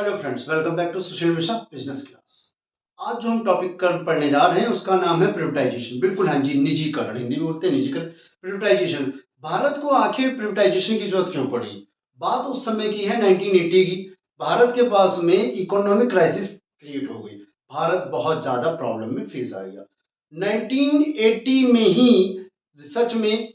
Hello friends, welcome back to Sushil Mishra business class. आज जो हम टॉपिक कर पढ़ने जा रहे हैं उसका नाम है प्रिवेटाइजेशन। बिल्कुल हाँ जी, निजीकरण, हिंदी में बोलते हैं निजीकरण। प्रिवेटाइजेशन, भारत को आखिर प्रिवेटाइजेशन की जरूरत क्यों पड़ी? बात उस समय की है 1980 की। भारत के पास में इकोनॉमिक क्राइसिस क्रिएट हो गई। भारत बहुत ज्यादा प्रॉब्लम में फेस आ गया 1980 में ही। सच में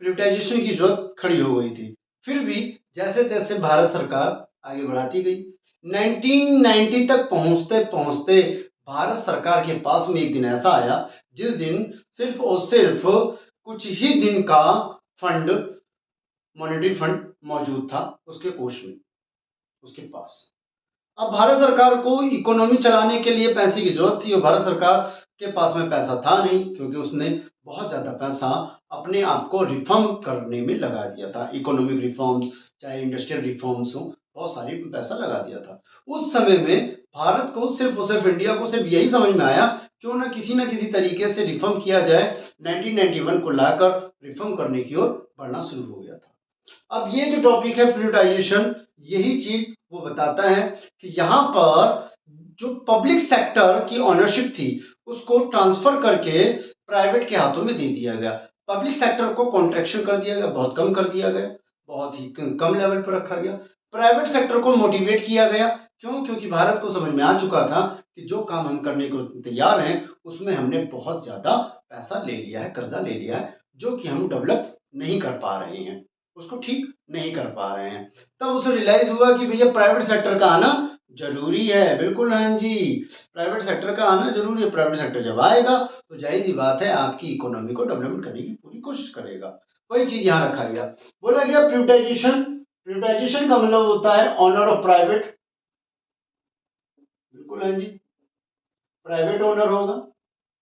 प्रिवेटाइजेशन की जरूरत खड़ी हो गई थी, फिर भी जैसे तैसे भारत सरकार आगे बढ़ाती गई। 1990 तक पहुंचते पहुंचते भारत सरकार के पास में एक दिन ऐसा आया जिस दिन सिर्फ और सिर्फ कुछ ही दिन का फंड, मॉनेटरी फंड मौजूद था उसके कोष में, उसके पास। अब भारत सरकार को इकोनॉमी चलाने के लिए पैसे की जरूरत थी और भारत सरकार के पास में पैसा था नहीं, क्योंकि उसने बहुत ज्यादा पैसा अपने आप को रिफॉर्म करने में लगा दिया था। इकोनॉमिक रिफॉर्म्स, चाहे इंडस्ट्रियल रिफॉर्म्स हो, बहुत सारी पैसा लगा दिया था। उस समय में भारत को सिर्फ और सिर्फ, इंडिया को सिर्फ यही समझ में आया क्यों ना किसी तरीके से रिफॉर्म किया जाए। 1991 को लाकर रिफॉर्म करने की ओर बढ़ना शुरू हो गया था। अब ये जो टॉपिक है प्रिवेटाइजेशन, यही चीज वो बताता है कि यहाँ पर जो पब्लिक सेक्टर की ऑनरशिप थी उसको ट्रांसफर करके प्राइवेट के हाथों में दे दिया गया। पब्लिक सेक्टर को कॉन्ट्रैक्शन कर दिया गया, बहुत कम कर दिया गया, बहुत ही कम लेवल पर रखा गया। प्राइवेट सेक्टर को मोटिवेट किया गया। क्यों? क्योंकि भारत को समझ में आ चुका था कि जो काम हम करने को तैयार हैं उसमें हमने बहुत ज्यादा पैसा ले लिया है, कर्जा ले लिया है, जो कि हम डेवलप नहीं कर पा रहे हैं, उसको ठीक नहीं कर पा रहे हैं। तब उसे रियलाइज हुआ कि भैया प्राइवेट सेक्टर का आना जरूरी है। बिल्कुल हाँ जी, प्राइवेट सेक्टर का आना जरूरी है। प्राइवेट सेक्टर जब आएगा तो जाहिर सी बात है आपकी इकोनॉमी को डेवलपमेंट करने की पूरी कोशिश करेगा। वही चीज यहाँ रखा गया। बोला गया प्रिवेटाइजेशन, प्रिवेटाइजेशन का मतलब होता है ऑनर ऑफ प्राइवेट। बिल्कुल हाँ जी, प्राइवेट ओनर होगा।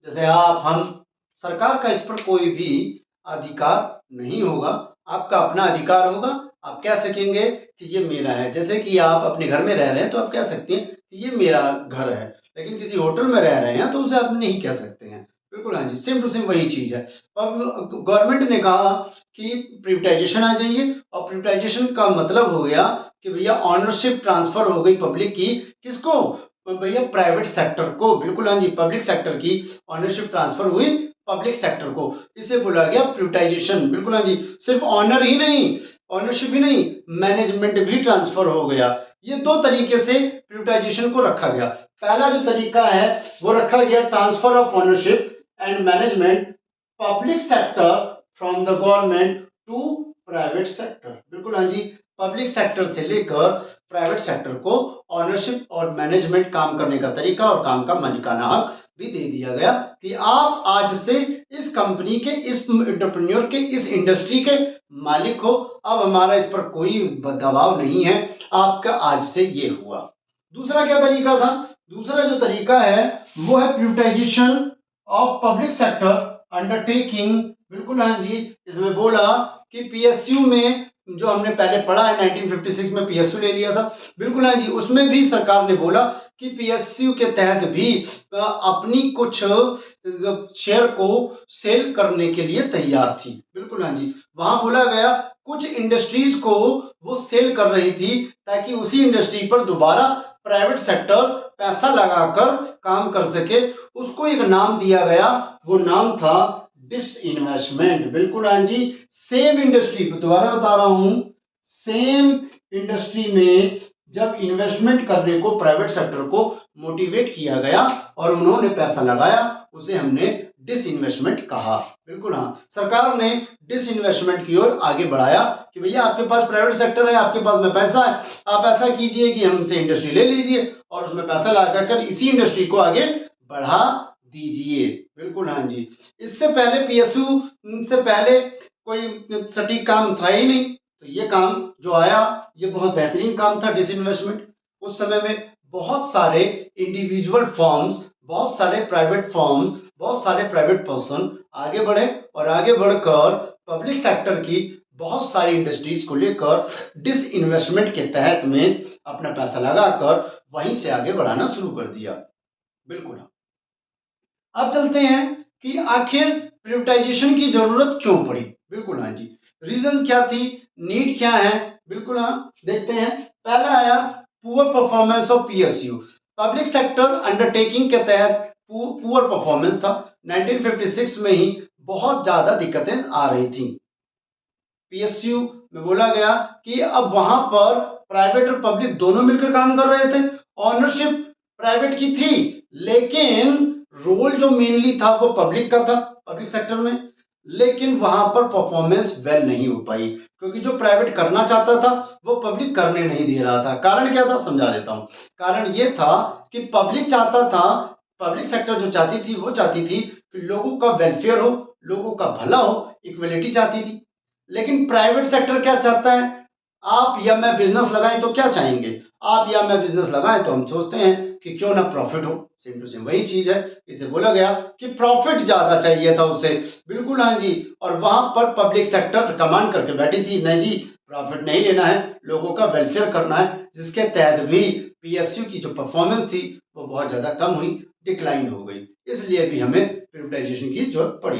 जैसे आप, हम, सरकार का इस पर कोई भी अधिकार नहीं होगा, आपका अपना अधिकार होगा। आप कह सकेंगे कि ये मेरा है। जैसे कि आप अपने घर में रह रहे हैं तो आप कह सकते हैं कि ये मेरा घर है, लेकिन किसी होटल में रह रहे हैं तो उसे आप नहीं कह सकते हैं। बिल्कुल हाँ जी, सेम टू सेम वही चीज है। अब गवर्नमेंट ने कहा कि प्रिवेटाइजेशन आ जाइए, और प्रिवेटाइजेशन का मतलब हो गया कि भैया ऑनरशिप ट्रांसफर हो गई पब्लिक की, किसको? भैया प्राइवेट सेक्टर को। बिल्कुल हाँ जी, पब्लिक सेक्टर की ऑनरशिप ट्रांसफर हुई पब्लिक सेक्टर को। इसे बोला गया प्रिवेटाइजेशन। बिल्कुल हाँ जी, सिर्फ ऑनर ही नहीं, ऑनरशिप ही नहीं, मैनेजमेंट भी ट्रांसफर हो गया। ये दो तरीके से प्रिवेटाइजेशन को रखा गया। पहला जो तरीका है वो रखा गया transfer of ownership and management public sector from the government to private sector. बिल्कुल हाँ जी, पब्लिक सेक्टर से लेकर प्राइवेट सेक्टर को ऑनरशिप और मैनेजमेंट, काम करने का तरीका और काम का मालिकाना हक भी दे दिया गया कि आप आज से इस कंपनी के, इस एंटरप्रेन्योर के, इस इंडस्ट्री के मालिक हो। अब हमारा इस पर कोई दबाव नहीं है, आपका आज से ये हुआ। दूसरा क्या तरीका था? दूसरा जो तरीका है वो है प्रिवेटाइजेशन ऑफ पब्लिक सेक्टर अंडरटेकिंग। बिल्कुल हाँ जी, इसमें बोला कि पीएसयू में, जो हमने पहले पढ़ा है 1956 में पीएसयू ले लिया था। बिल्कुल हाँ जी, उसमें भी सरकार ने बोला कि पीएसयू के तहत भी अपनी कुछ शेयर को सेल करने के लिए तैयार थी। बिल्कुल हाँ जी, वहां बोला गया कुछ इंडस्ट्रीज को वो सेल कर रही थी ताकि उसी इंडस्ट्री पर दोबारा प्राइवेट सेक्टर पैसा लगाकर काम कर सके। उसको एक नाम दिया गया, वो नाम था डिसइन्वेस्टमेंट। बिल्कुल हाँ जी, सेम इंडस्ट्री, दोबारा बता रहा हूं, सेम इंडस्ट्री में जब इन्वेस्टमेंट करने को प्राइवेट सेक्टर को मोटिवेट किया गया और उन्होंने पैसा लगाया, उसे हमने डिसइन्वेस्टमेंट कहा। बिल्कुल हाँ, सरकार ने डिसइन्वेस्टमेंट की ओर आगे बढ़ाया कि भैया आपके पास प्राइवेट सेक्टर है, आपके पास में पैसा है, आप ऐसा कीजिए कि हमसे इंडस्ट्री ले लीजिए और उसमें पैसा लगाकर इसी इंडस्ट्री को आगे बढ़ा दीजिए। बिल्कुल हाँ जी, इससे पहले पीएसयू से पहले कोई सटीक काम था ही नहीं, तो ये काम जो आया ये बहुत बेहतरीन काम था, डिसइन्वेस्टमेंट। उस समय में बहुत सारे इंडिविजुअल फर्म्स, बहुत सारे प्राइवेट फर्म्स, बहुत सारे प्राइवेट पर्सन आगे बढ़े और आगे बढ़कर पब्लिक सेक्टर की बहुत सारी इंडस्ट्रीज को लेकर डिसइन्वेस्टमेंट के तहत में अपना पैसा लगाकर वहीं से आगे बढ़ाना शुरू कर दिया। बिल्कुल। अब चलते हैं कि आखिर प्रिवेटाइजेशन की जरूरत क्यों पड़ी। बिल्कुल हाँ जी, रीजन क्या थी, नीड क्या है। बिल्कुल हाँ, देखते हैं। पहला आया poor performance of PSU, public sector undertaking के तहत पुअर परफॉर्मेंस था। 1956 में ही बहुत ज्यादा दिक्कतें आ रही थी। पीएसयू में बोला गया कि अब वहां पर प्राइवेट और पब्लिक दोनों मिलकर काम कर रहे थे। ऑनरशिप प्राइवेट की थी, लेकिन रोल जो मेनली था वो पब्लिक का था, पब्लिक सेक्टर में। लेकिन वहां पर परफॉर्मेंस वेल नहीं हो पाई, क्योंकि जो प्राइवेट करना चाहता था वो पब्लिक करने नहीं दे रहा था। कारण क्या था, समझा देता हूं। कारण ये था कि पब्लिक चाहता था, पब्लिक सेक्टर जो चाहती थी वो चाहती थी कि लोगों का वेलफेयर हो, लोगों का भला हो, इक्वलिटी चाहती थी। लेकिन प्राइवेट सेक्टर क्या चाहता है, आप या मैं बिजनेस लगाएं तो क्या चाहेंगे, आप या मैं बिजनेस लगाएं तो हम सोचते हैं कि क्यों ना प्रॉफिट हो। सेम टू सेम वही चीज है, इसे बोला गया कि प्रॉफिट ज्यादा चाहिए था उसे। बिल्कुल हाँ जी। और वहां पर पब्लिक सेक्टर कमांड करके बैठी थी, नहीं जी प्रॉफिट नहीं लेना है, लोगों का वेलफेयर करना है, जिसके तहत भी पीएसयू की जो परफॉर्मेंस थी वो बहुत ज्यादा कम हुई, डिक्लाइन हो गई। इसलिए भी हमें प्रिवेटाइजेशन की जरूरत पड़ी।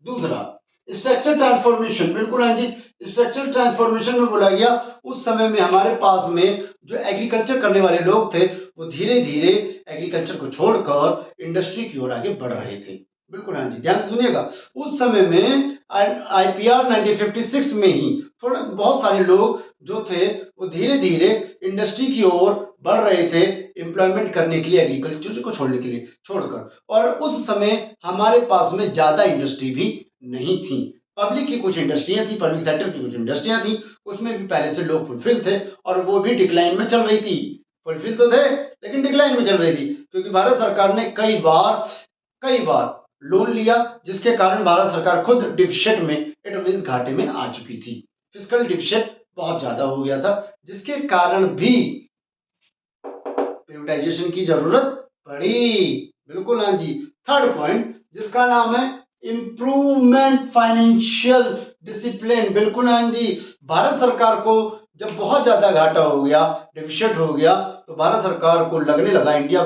दूसरा, स्ट्रक्चर ट्रांसफॉर्मेशन। बिल्कुल हाँ जी, स्ट्रक्चर ट्रांसफॉर्मेशन में बोला गया उस समय में हमारे पास में जो एग्रीकल्चर करने वाले लोग थे वो धीरे धीरे एग्रीकल्चर को छोड़कर इंडस्ट्री की ओर आगे बढ़ रहे थे। बिल्कुल हाँ जी, ध्यान से सुनिएगा। उस समय में आईपीआर 1956 में ही थोड़े बहुत सारे लोग जो थे वो धीरे धीरे इंडस्ट्री की ओर बढ़ रहे थे, एम्प्लॉयमेंट करने के लिए एग्रीकल्चर को छोड़ने के लिए छोड़कर। और उस समय हमारे पास में ज्यादा इंडस्ट्री भी नहीं थी। पब्लिक की कुछ इंडस्ट्रियां थी, पब्लिक सेक्टर की कुछ इंडस्ट्रियां थी, उसमें भी पहले से लोग फुलफिल थे और वो भी डिक्लाइन में चल रही थी। फुलफिल तो थे लेकिन डिक्लाइन में चल रही थी, क्योंकि भारत सरकार ने कई बार लोन लिया, जिसके कारण भारत सरकार खुद डिफिसिट में, इट मींस घाटे में आ चुकी थी। फिस्कल डिफिसिट बहुत ज्यादा हो गया था, जिसके कारण भी प्रिवेटाइजेशन की जरूरत पड़ी। बिल्कुल हाँ जी। थर्ड पॉइंट जिसका नाम है इंप्रूवमेंट फाइनेंशियल डिसिप्लिन। बिल्कुल हाँ जी। भारत सरकार को जब बहुत ज्यादा घाटा हो गया, डिफिसिट हो गया, तो भारत सरकार को लगने लगा, इंडिया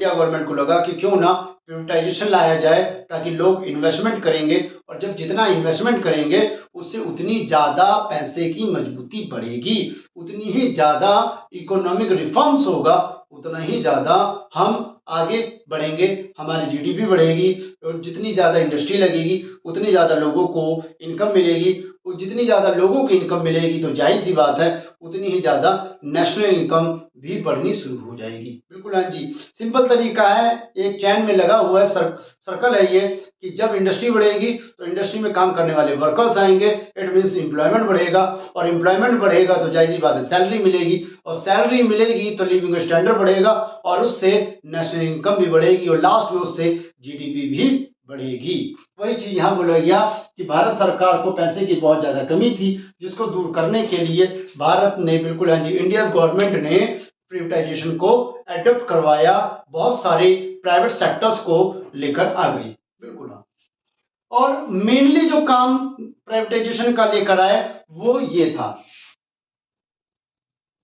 गवर्नमेंट को लगा कि क्यों ना प्रिवेटाइजेशन लाया जाए, ताकि लोग इन्वेस्टमेंट करेंगे, और जब जितना इन्वेस्टमेंट करेंगे उससे उतनी ज्यादा पैसे की मजबूती बढ़ेगी, उतनी ही ज्यादा इकोनॉमिक रिफॉर्म्स होगा, उतना ही ज्यादा हम आगे बढ़ेंगे, हमारी जीडीपी बढ़ेगी, और जितनी ज्यादा इंडस्ट्री लगेगी उतनी ज्यादा लोगों को इनकम मिलेगी, और जितनी ज्यादा लोगों की इनकम मिलेगी तो जाहिर सी बात है उतनी ही ज्यादा नेशनल इनकम भी बढ़नी शुरू हो जाएगी। बिल्कुल हाँ जी। सिंपल तरीका है, एक चैन में लगा हुआ है, सर्कल है ये, कि जब इंडस्ट्री बढ़ेगी तो इंडस्ट्री में काम करने वाले वर्कर्स आएंगे, इट मीन्स एम्प्लॉयमेंट बढ़ेगा, और एम्प्लॉयमेंट बढ़ेगा तो जाहिर सी बात है सैलरी मिलेगी, और सैलरी मिलेगी तो लिविंग स्टैंडर्ड बढ़ेगा, और उससे नेशनल इनकम भी बढ़ेगी, और लास्ट में उससे जीडीपी भी बढ़ेगी। वही चीज यहां बोला गया कि भारत सरकार को पैसे की बहुत ज्यादा कमी थी, जिसको दूर करने के लिए भारत ने, बिल्कुल हाँ जी, इंडिया गवर्नमेंट ने प्रिवेटाइजेशन को एडॉप्ट करवाया, बहुत सारे प्राइवेट सेक्टर्स को लेकर आ गई। बिल्कुल हाँ। और मेनली जो काम प्राइवेटाइजेशन का लेकर आए वो ये था,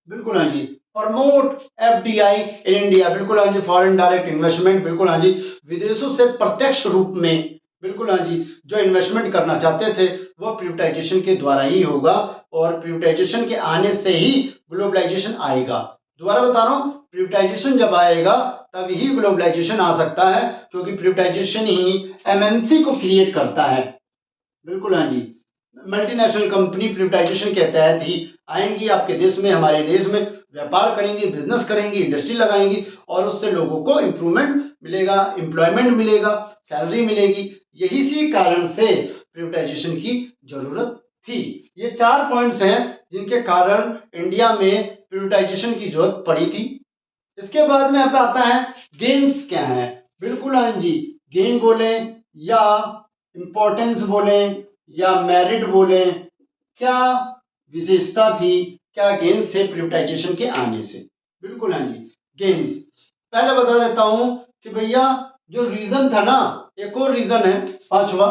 बिल्कुल हाँ जी, प्रमोट एफडीआई इन इंडिया। बिल्कुल हाँ जी, फॉरेन डायरेक्ट इन्वेस्टमेंट। बिल्कुल हाँ जी, विदेशों से प्रत्यक्ष रूप में, बिल्कुल हाँ जी, जो इन्वेस्टमेंट करना चाहते थे वो प्रिवेटाइजेशन के द्वारा ही होगा, और प्रिवेटाइजेशन के आने से ही ग्लोबलाइजेशन आएगा। दोबारा बता रहा हूं, प्रिवेटाइजेशन जब आएगा तब ही ग्लोबलाइजेशन आ सकता है, क्योंकि प्रिवेटाइजेशन ही एमएनसी को क्रिएट करता है। बिल्कुल हाँ जी, मल्टीनेशनल कंपनी प्रिवेटाइजेशन के तहत ही आएंगी आपके देश में, हमारे देश में व्यापार करेंगी, बिजनेस करेंगी, इंडस्ट्री लगाएंगी, और उससे लोगों को इंप्रूवमेंट मिलेगा, एम्प्लॉयमेंट मिलेगा, सैलरी मिलेगी। यही सी कारण से प्रिवेटाइजेशन की जरूरत थी। ये 4 पॉइंट्स हैं जिनके कारण इंडिया में प्रिवेटाइजेशन की जरूरत पड़ी थी। इसके बाद में अब आता है गेन्स क्या है। बिल्कुल हाँ जी, गेन बोले या इंपॉर्टेंस बोले या मेरिट बोले, क्या विशेषता थी, क्या गेन्स थे प्रिवेटाइजेशन के आने से। बिल्कुल हाँ जी, गेन्स पहले बता देता हूं कि भैया जो रीजन था ना, एक और रीजन है पांचवा,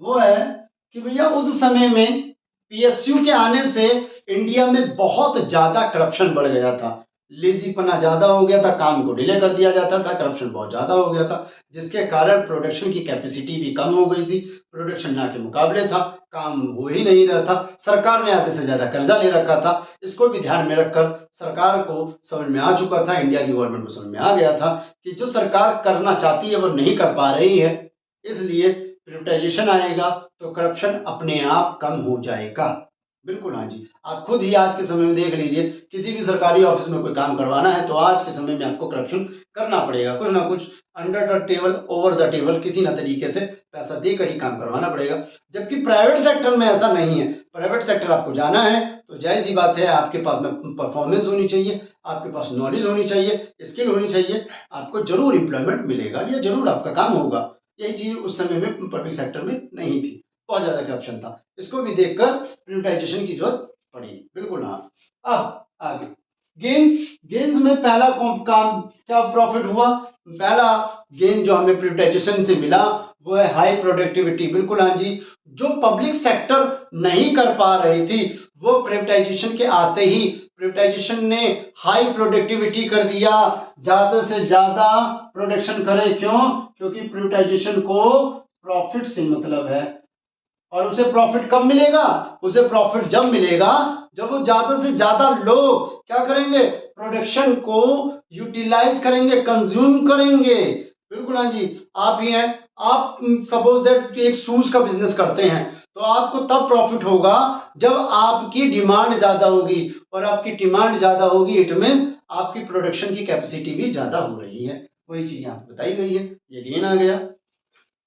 वो है कि भैया उस समय में पीएसयू के आने से इंडिया में बहुत ज्यादा करप्शन बढ़ गया था, लेजीपना ज्यादा हो गया था, काम को डिले कर दिया जाता था, करप्शन बहुत ज्यादा हो गया था, जिसके कारण प्रोडक्शन की कैपेसिटी भी कम हो गई थी, प्रोडक्शन ना के मुकाबले था, काम हो ही नहीं रहा था, सरकार ने आधे से ज़्यादा कर्जा ले रखा था। इसको भी ध्यान में रखकर सरकार को समझ में आ चुका था, इंडिया की गवर्नमेंट को समझ में आ गया था कि जो सरकार करना चाहती है वो नहीं कर पा रही है, इसलिए प्रिवेटाइजेशन आएगा तो करप्शन अपने आप कम हो जाएगा। बिल्कुल हाँ जी, आप खुद ही आज के समय में देख लीजिए, किसी भी सरकारी ऑफिस में कोई काम करवाना है तो आज के समय में आपको करप्शन करना पड़ेगा, कुछ ना कुछ under the table over the table किसी ना तरीके से पैसा देकर ही काम करवाना पड़ेगा। जबकि प्राइवेट सेक्टर में ऐसा नहीं है। प्राइवेट सेक्टर आपको जाना है तो जाहिर सी बात है, आपके पास में परफॉर्मेंस होनी चाहिए, आपके पास नॉलेज होनी चाहिए, स्किल होनी चाहिए, आपको जरूर एम्प्लॉयमेंट मिलेगा या जरूर आपका काम होगा। यही चीज उस समय में पब्लिक सेक्टर में नहीं थी, बहुत ज्यादा करप्शन था। इसको भी देखकर प्रिवेटाइजेशन की जरूरत पड़ी। बिल्कुल हाँ। अब आगे गेन्स, गेन्स में पहला काम क्या प्रॉफिट हुआ, पहला गेन जो हमें प्रिवेटाइजेशन से मिला वो है हाई प्रोडक्टिविटी। बिल्कुल हाँ जी, जो पब्लिक सेक्टर नहीं कर पा रही थी वो प्रिवेटाइजेशन के आते ही प्रिवेटाइजेशन ने हाई प्रोडक्टिविटी कर दिया, ज्यादा से ज्यादा प्रोडक्शन करें। क्यों? क्योंकि प्रिवेटाइजेशन को प्रॉफिट से मतलब है, और उसे प्रॉफिट कब मिलेगा? उसे प्रॉफिट जब मिलेगा जब वो ज्यादा से ज्यादा लोग क्या करेंगे, प्रोडक्शन को यूटिलाइज करेंगे, कंज्यूम करेंगे। बिल्कुल हाँ जी, आप ही हैं, आप सपोज दैट एक शूज का बिजनेस करते हैं तो आपको तब प्रॉफिट होगा जब आपकी डिमांड ज्यादा होगी, और आपकी डिमांड ज्यादा होगी इट मींस आपकी प्रोडक्शन की कैपेसिटी भी ज्यादा हो रही है। वही चीज यहाँ पे बताई गई है, ये गेन आ गया।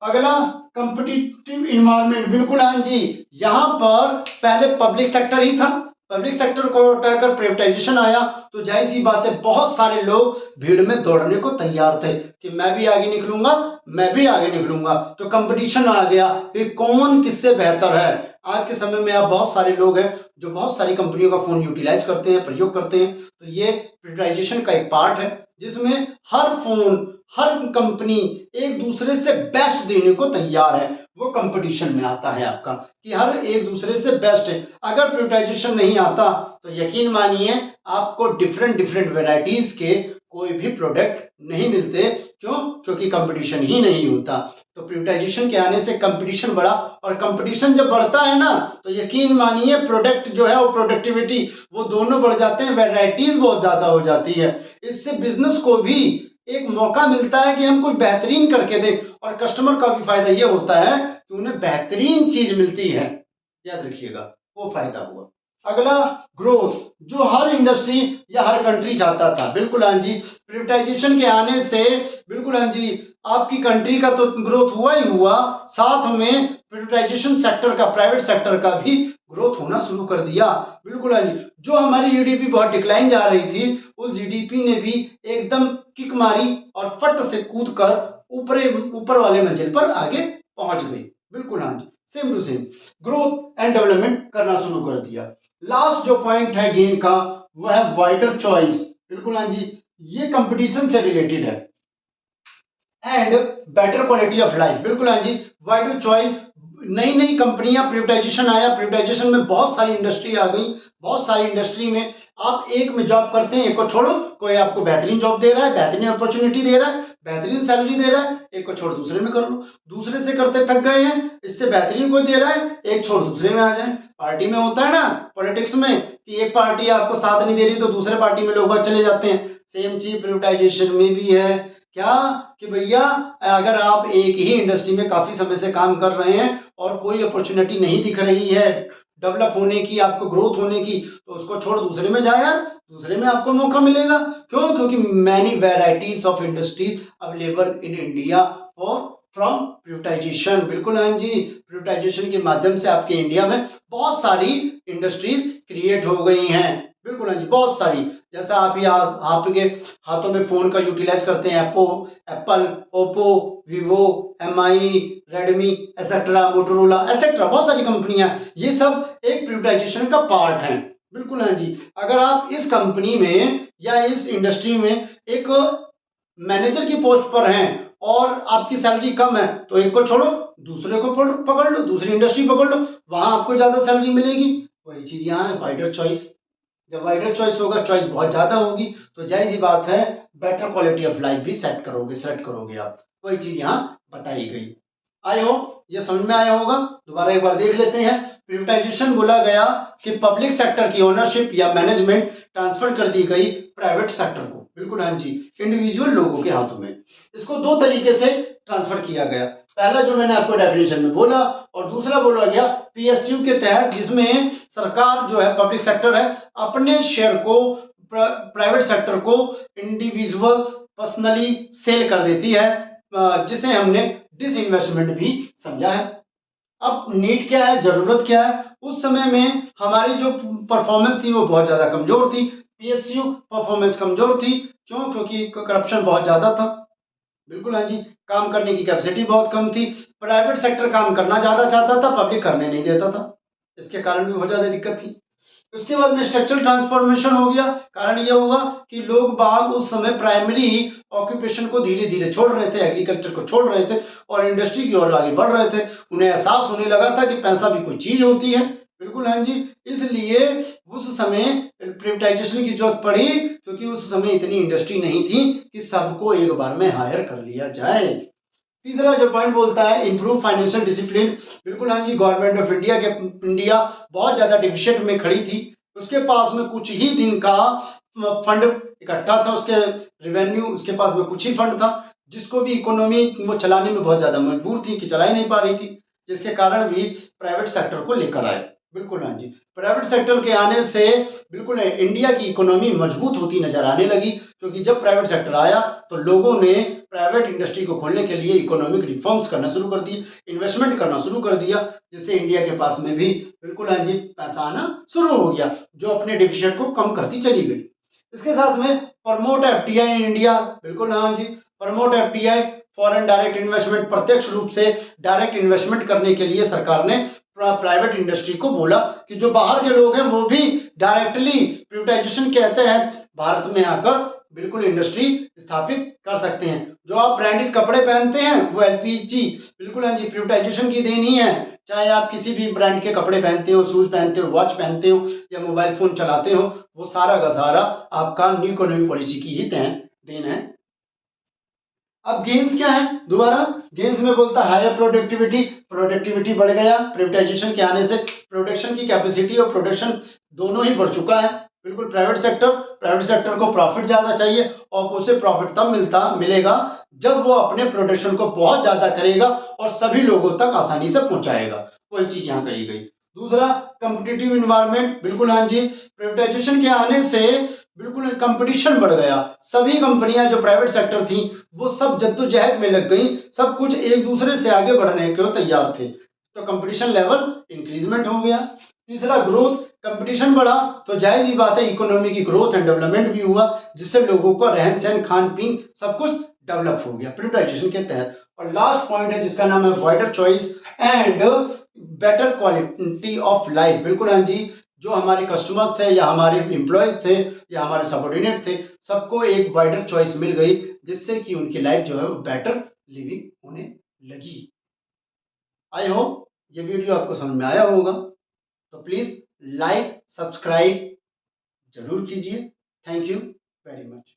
अगला कंपिटिटिव इन्वायरमेंट। बिल्कुल हाँ जी, यहाँ पर पहले पब्लिक सेक्टर ही था, पब्लिक सेक्टर को हटाकर प्राइवेटाइजेशन आया तो जाहिर सी बात है बहुत सारे लोग भीड़ में दौड़ने को तैयार थे कि मैं भी आगे निकलूंगा, मैं भी आगे निकलूंगा। तो कंपटीशन आ गया कि कौन किससे बेहतर है। आज के समय में आप बहुत सारे लोग हैं जो बहुत सारी कंपनियों का फोन यूटिलाइज करते हैं, प्रयोग करते हैं। तो ये प्राइवेटाइजेशन का एक पार्ट है जिसमें हर फोन, हर कंपनी एक दूसरे से बेस्ट देने को तैयार है। वो कंपटीशन में आता है आपका कि हर एक दूसरे से बेस्ट है। अगर प्राइवेटाइजेशन नहीं आता तो यकीन मानिए आपको डिफरेंट डिफरेंट वेराइटीज के कोई भी प्रोडक्ट नहीं मिलते। क्यों? क्योंकि कंपटीशन ही नहीं होता। तो प्राइवेटाइजेशन के आने से कंपटीशन बढ़ा, और कंपटीशन जब बढ़ता है ना तो यकीन मानिए प्रोडक्ट जो है वो प्रोडक्टिविटी वो दोनों बढ़ जाते हैं, वेराइटीज बहुत ज्यादा हो जाती है। इससे बिजनेस को भी एक मौका मिलता है कि हम कुछ बेहतरीन करके दें, और कस्टमर का भी फायदा ये होता है कि उन्हें बेहतरीन चीज मिलती है। याद रखिएगा, वो फायदा हुआ। अगला ग्रोथ, जो हर इंडस्ट्री या हर कंट्री चाहता था। बिल्कुल हाँ जी, प्राइवेटाइजेशन के आने से बिल्कुल हाँ जी आपकी कंट्री का तो ग्रोथ हुआ ही हुआ, साथ में प्राइवेटाइजेशन सेक्टर का, प्राइवेट सेक्टर का भी ग्रोथ होना शुरू कर दिया। बिल्कुल हाँ जी, जो हमारी जीडीपी बहुत डिक्लाइन जा रही थी उस जीडीपी ने भी एकदम किक मारी और फट से कूद कर ऊपर वाले मंजिल पर आगे पहुंच गई। बिल्कुल हाँ जी, same to same growth and development करना शुरू कर दिया। लास्ट जो पॉइंट है गेन का वो है वाइडर चॉइस। बिल्कुल हाँ जी, ये कंपटीशन से रिलेटेड है and better quality of life. बिल्कुल हाँ जी, वाइडर चॉइस, नई नई कंपनियां, प्राइवेटाइजेशन आया, प्राइवेटाइजेशन में बहुत सारी इंडस्ट्री आ गई। बहुत सारी इंडस्ट्री में आप एक में जॉब करते हैं, एक को छोड़ो, कोई आपको बेहतरीन जॉब दे रहा है, बेहतरीन अपॉर्चुनिटी दे रहा है, बेहतरीन सैलरी दे रहा है, एक को छोड़ दूसरे में कर लो। दूसरे से करते थक गए हैं, इससे बेहतरीन कोई दे रहा है, एक छोड़ दूसरे में आ जाए। पार्टी में होता है ना, पॉलिटिक्स में, कि एक पार्टी आपको साथ नहीं दे रही तो दूसरे पार्टी में लोग चले जाते हैं। सेम चीज प्राइवेटाइजेशन में भी है। क्या? कि भैया अगर आप एक ही इंडस्ट्री में काफी समय से काम कर रहे हैं और कोई अपॉर्चुनिटी नहीं दिख रही है डेवलप होने की, आपको ग्रोथ होने की, तो उसको छोड़ दूसरे में जाए यार, दूसरे में आपको मौका मिलेगा। क्यों? क्योंकि many varieties of industries available in India for from privatisation. बिल्कुल हाँ जी, प्राइवेटाइजेशन के माध्यम से आपके इंडिया में बहुत सारी इंडस्ट्रीज क्रिएट हो गई हैं। बिल्कुल हाँ जी, बहुत सारी। जैसा आप ही आपके हाथों में फोन का यूटिलाइज करते हैं, Apple, Oppo, Vivo, MI, Redmi etcetera, Motorola etcetera, बहुत सारी कंपनियां, ये सब एक प्राइवेटाइजेशन का पार्ट हैं। बिल्कुल हाँ जी, अगर आप इस कंपनी में या इस इंडस्ट्री में एक मैनेजर की पोस्ट पर हैं और आपकी सैलरी कम है तो एक को छोड़ो, दूसरे को पकड़ लो, दूसरी इंडस्ट्री पकड़ लो, वहां आपको ज्यादा सैलरी मिलेगी। वही चीज यहाँ है, वाइडर चॉइस। जब वाइडर चॉइस होगा, चॉइस बहुत ज्यादा होगी, तो जाहिर सी बात है बेटर क्वालिटी ऑफ लाइफ भी सेट करोगे आप। वही चीज यहाँ बताई गई। आई होप ये समझ में आया होगा। दोबारा एक बार देख लेते हैं। प्रिवेटाइजेशन बोला गया कि पब्लिक सेक्टर की ओनरशिप या मैनेजमेंट ट्रांसफर कर दी गई प्राइवेट सेक्टर को, बिल्कुल हाँ जी, इंडिविजुअल लोगों के हाथों में। इसको दो तरीके से ट्रांसफर किया गया। पहला जो मैंने आपको डेफिनेशन में बोला, और दूसरा बोला गया पीएसयू के तहत, जिसमें सरकार जो है, पब्लिक सेक्टर है, अपने शेयर को प्राइवेट सेक्टर को इंडिविजुअल पर्सनली सेल कर देती है, जिसे हमने डिसइन्वेस्टमेंट भी समझा है। अब नीड क्या है, जरूरत क्या है? उस समय में हमारी जो परफॉर्मेंस थी वो बहुत ज्यादा कमजोर थी। पीएसयू परफॉर्मेंस कमजोर थी। क्यों? क्योंकि करप्शन बहुत ज्यादा था, बिल्कुल हाँ जी। काम करने की कैपेसिटी बहुत कम थी। प्राइवेट सेक्टर काम करना ज्यादा चाहता था, पब्लिक करने नहीं देता था। इसके कारण भी बहुत ज्यादा दिक्कत थी। उसके बाद में स्ट्रक्चरल ट्रांसफॉर्मेशन हो गया। कारण यह हुआ कि लोग बाग उस समय प्राइमरी ऑक्यूपेशन को धीरे धीरे छोड़ रहे थे, एग्रीकल्चर को छोड़ रहे थे और इंडस्ट्री की ओर आगे बढ़ रहे थे। उन्हें एहसास होने लगा था कि पैसा भी कोई चीज होती है, बिल्कुल हाँ जी। इसलिए उस समय प्रिवेटाइजेशन की जरूरत पड़ी, क्योंकि उस समय इतनी इंडस्ट्री नहीं थी कि सबको एक बार में हायर कर लिया जाए। तीसरा जो पॉइंट बोलता है इंप्रूव फाइनेंशियल डिसिप्लिन, बिल्कुल हाँ जी। गवर्नमेंट ऑफ इंडिया बहुत ज्यादा डिफिशिट में खड़ी थी। उसके पास में कुछ ही दिन का फंड इकट्ठा था, उसके रेवेन्यू, उसके पास में कुछ ही फंड था, जिसको भी इकोनॉमी वो चलाने में बहुत ज्यादा मजबूर थी कि चला ही नहीं पा रही थी, जिसके कारण भी प्राइवेट सेक्टर को लेकर आए, बिल्कुल हाँ जी। प्राइवेट सेक्टर के आने से बिल्कुल इंडिया की इकोनॉमी मजबूत होती नजर आने लगी, क्योंकि जब प्राइवेट सेक्टर आया तो लोगों ने प्राइवेट इंडस्ट्री को खोलने के लिए इकोनॉमिक रिफॉर्म्स करना शुरू कर दिए, इन्वेस्टमेंट करना शुरू कर दिया, जिससे इंडिया के पास में भी बिल्कुल हाँ जी पैसा आना शुरू हो गया, जो अपने डिफिसिट को कम करती चली गई। इसके साथ में प्रमोट एफडीआई इन इंडिया, बिल्कुल हाँ जी। Promote FDI, foreign direct investment, प्रत्यक्ष रूप से डायरेक्ट इन्वेस्टमेंट करने के लिए सरकार ने प्राइवेट इंडस्ट्री को बोला कि जो बाहर के लोग हैं वो भी डायरेक्टली प्रिवेटाइजेशन के तहत भारत में आकर बिल्कुल इंडस्ट्री स्थापित कर सकते हैं। जो आप ब्रांडेड कपड़े पहनते हैं वो एलपीजी, बिल्कुल हाँ जी, प्रिवेटाइजेशन की देन ही है। चाहे आप किसी भी ब्रांड के कपड़े पहनते हो, शूज पहनते हो, वॉच पहनते हो या मोबाइल फोन चलाते हो, वो सारा का सारा आपका न्यू इकोनॉमी पॉलिसी की ही देन है। अब गेन्स क्या है? दोबारा गेन्स में बोलता है हायर प्रोडक्टिविटी, प्रोडक्टिविटी बढ़ गया प्रिवेटाइजेशन के आने से। प्रोडक्शन की कैपेसिटी और प्रोडक्शन दोनों ही बढ़ चुका है, बिल्कुल। प्राइवेट सेक्टर को प्रॉफिट ज्यादा चाहिए, और उसे प्रॉफिट तब मिलेगा जब वो अपने प्रोडक्शन को बहुत ज्यादा करेगा और सभी लोगों तक आसानी से पहुंचाएगा। वही चीज यहाँ करी गई। दूसरा कॉम्पिटिटिव इन्वायरमेंट, बिल्कुल हाँ जी। प्रिवेटाइजेशन के आने से बिल्कुल कंपटीशन बढ़ गया। सभी कंपनियां जो प्राइवेट सेक्टर थी वो सब जद्दोजहद में लग गई, सब कुछ एक दूसरे से आगे बढ़ने के तैयार थे, तो कंपटीशन लेवल इंक्रीजमेंट हो गया। तीसरा ग्रोथ, कंपटीशन बढ़ा तो जायज ही बात है इकोनॉमी की ग्रोथ एंड डेवलपमेंट भी हुआ, जिससे लोगों का रहन सहन, खान पीन सब कुछ डेवलप हो गया प्रिवेटाइजेशन के तहत। और लास्ट पॉइंट है जिसका नाम है wider choice and better quality of life, बिल्कुल हाँ जी। जो हमारे कस्टमर्स थे या हमारे एम्प्लॉयज थे या हमारे सबऑर्डिनेट थे, सबको एक वाइडर चॉइस मिल गई, जिससे कि उनकी लाइफ जो है वो बेटर लिविंग होने लगी। आई होप ये वीडियो आपको समझ में आया होगा। तो प्लीज लाइक सब्सक्राइब जरूर कीजिए। Thank you very much.